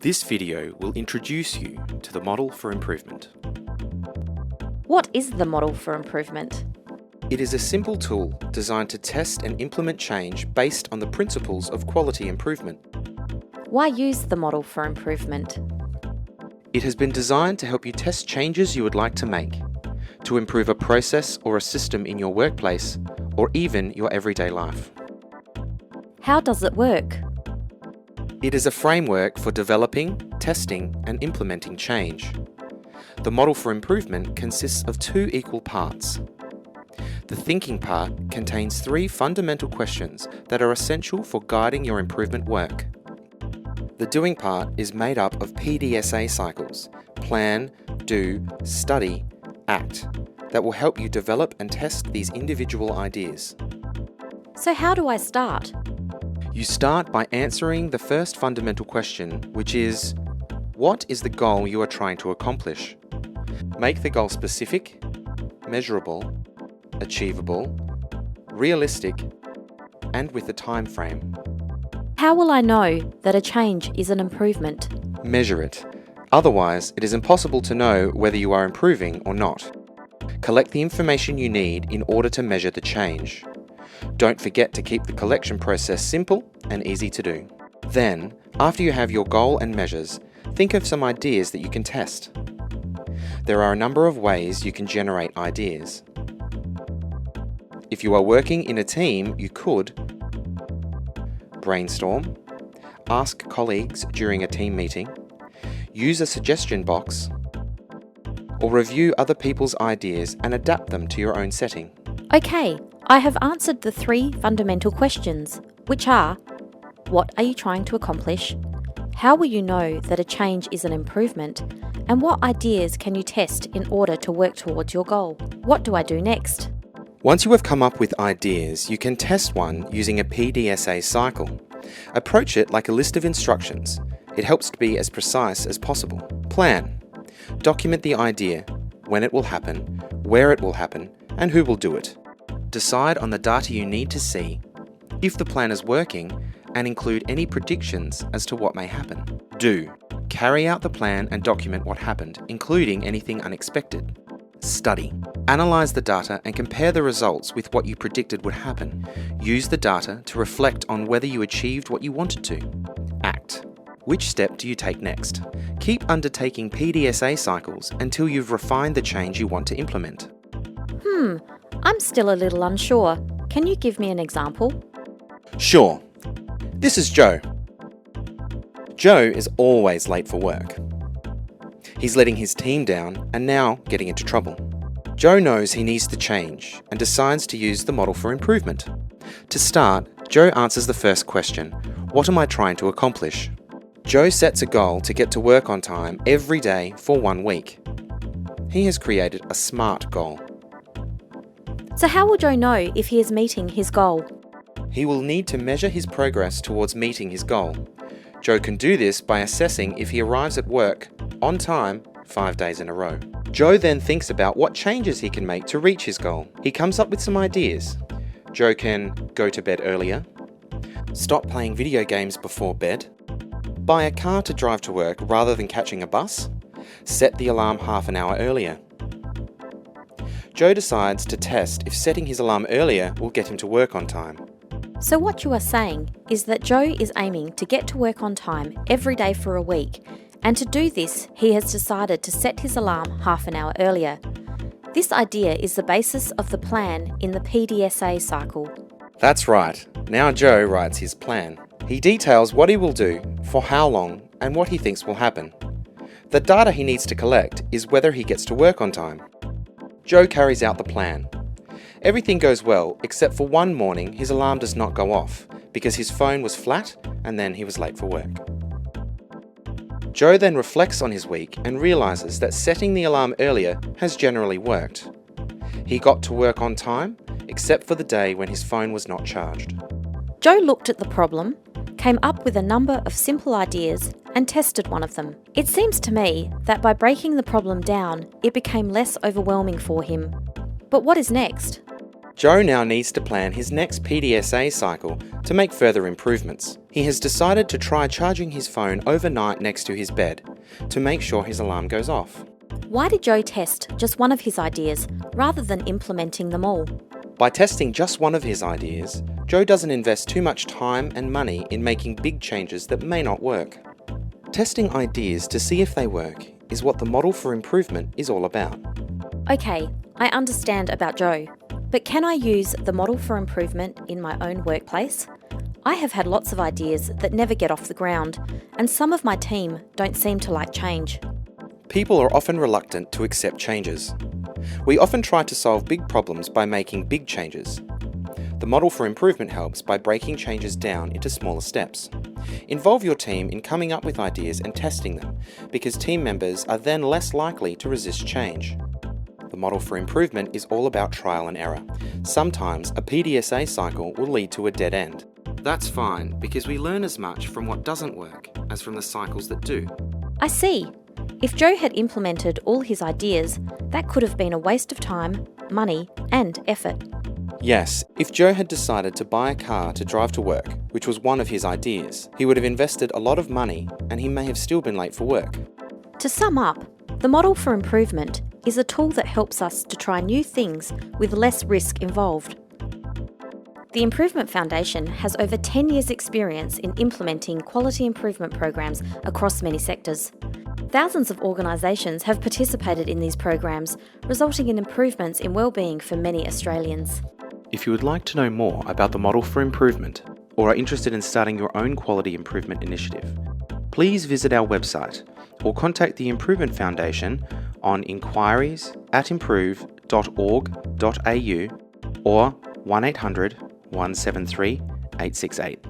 This video will introduce you to the model for improvement. What is the model for improvement? It is a simple tool designed to test and implement change based on the principles of quality improvement. Why use the model for improvement? It has been designed to help you test changes you would like to make, to improve a process or a system in your workplace, or even your everyday life. How does it work? It is a framework for developing, testing, and implementing change. The model for improvement consists of two equal parts. The thinking part contains three fundamental questions that are essential for guiding your improvement work. The doing part is made up of PDSA cycles: plan, do, study, act, that will help you develop and test these individual ideas. So how do I start? You start by answering the first fundamental question, which is, what is the goal you are trying to accomplish? Make the goal specific, measurable, achievable, realistic, and with a time frame. How will I know that a change is an improvement? Measure it. Otherwise, it is impossible to know whether you are improving or not. Collect the information you need in order to measure the change. Don't forget to keep the collection process simple and easy to do. Then, after you have your goal and measures, think of some ideas that you can test. There are a number of ways you can generate ideas. If you are working in a team, you could brainstorm, ask colleagues during a team meeting, use a suggestion box, or review other people's ideas and adapt them to your own setting. Okay, I have answered the three fundamental questions, which are: what are you trying to accomplish? How will you know that a change is an improvement? And what ideas can you test in order to work towards your goal? What do I do next? Once you have come up with ideas, you can test one using a PDSA cycle. Approach it like a list of instructions. It helps to be as precise as possible. Plan. Document the idea, when it will happen, where it will happen, and who will do it. Decide on the data you need to see, if the plan is working, and include any predictions as to what may happen. Do. Carry out the plan and document what happened, including anything unexpected. Study. Analyze the data and compare the results with what you predicted would happen. Use the data to reflect on whether you achieved what you wanted to. Act. Which step do you take next? Keep undertaking PDSA cycles until you've refined the change you want to implement. I'm still a little unsure. Can you give me an example? Sure. This is Joe. Joe is always late for work. He's letting his team down and now getting into trouble. Joe knows he needs to change and decides to use the model for improvement. To start, Joe answers the first question: what am I trying to accomplish? Joe sets a goal to get to work on time every day for 1 week. He has created a SMART goal. So how will Joe know if he is meeting his goal? He will need to measure his progress towards meeting his goal. Joe can do this by assessing if he arrives at work on time 5 days in a row. Joe then thinks about what changes he can make to reach his goal. He comes up with some ideas. Joe can go to bed earlier, stop playing video games before bed, buy a car to drive to work rather than catching a bus, set the alarm half an hour earlier. Joe decides to test if setting his alarm earlier will get him to work on time. So what you are saying is that Joe is aiming to get to work on time every day for a week, and to do this, he has decided to set his alarm half an hour earlier. This idea is the basis of the plan in the PDSA cycle. That's right. Now Joe writes his plan. He details what he will do, for how long, and what he thinks will happen. The data he needs to collect is whether he gets to work on time. Joe carries out the plan. Everything goes well, except for one morning his alarm does not go off because his phone was flat and then he was late for work. Joe then reflects on his week and realizes that setting the alarm earlier has generally worked. He got to work on time, except for the day when his phone was not charged. Joe looked at the problem, came up with a number of simple ideas, and tested one of them. It seems to me that by breaking the problem down, it became less overwhelming for him. But what is next? Joe now needs to plan his next PDSA cycle to make further improvements. He has decided to try charging his phone overnight next to his bed to make sure his alarm goes off. Why did Joe test just one of his ideas rather than implementing them all? By testing just one of his ideas, Joe doesn't invest too much time and money in making big changes that may not work. Testing ideas to see if they work is what the model for improvement is all about. Okay, I understand about Joe, but can I use the model for improvement in my own workplace? I have had lots of ideas that never get off the ground, and some of my team don't seem to like change. People are often reluctant to accept changes. We often try to solve big problems by making big changes. The model for improvement helps by breaking changes down into smaller steps. Involve your team in coming up with ideas and testing them, because team members are then less likely to resist change. The model for improvement is all about trial and error. Sometimes a PDSA cycle will lead to a dead end. That's fine, because we learn as much from what doesn't work as from the cycles that do. I see. If Joe had implemented all his ideas, that could have been a waste of time, money, and effort. Yes, if Joe had decided to buy a car to drive to work, which was one of his ideas, he would have invested a lot of money and he may have still been late for work. To sum up, the model for improvement is a tool that helps us to try new things with less risk involved. The Improvement Foundation has over 10 years' experience in implementing quality improvement programs across many sectors. Thousands of organisations have participated in these programs, resulting in improvements in wellbeing for many Australians. If you would like to know more about the model for improvement or are interested in starting your own quality improvement initiative, please visit our website or contact the Improvement Foundation on enquiries@improve.org.au or 1800 173 868.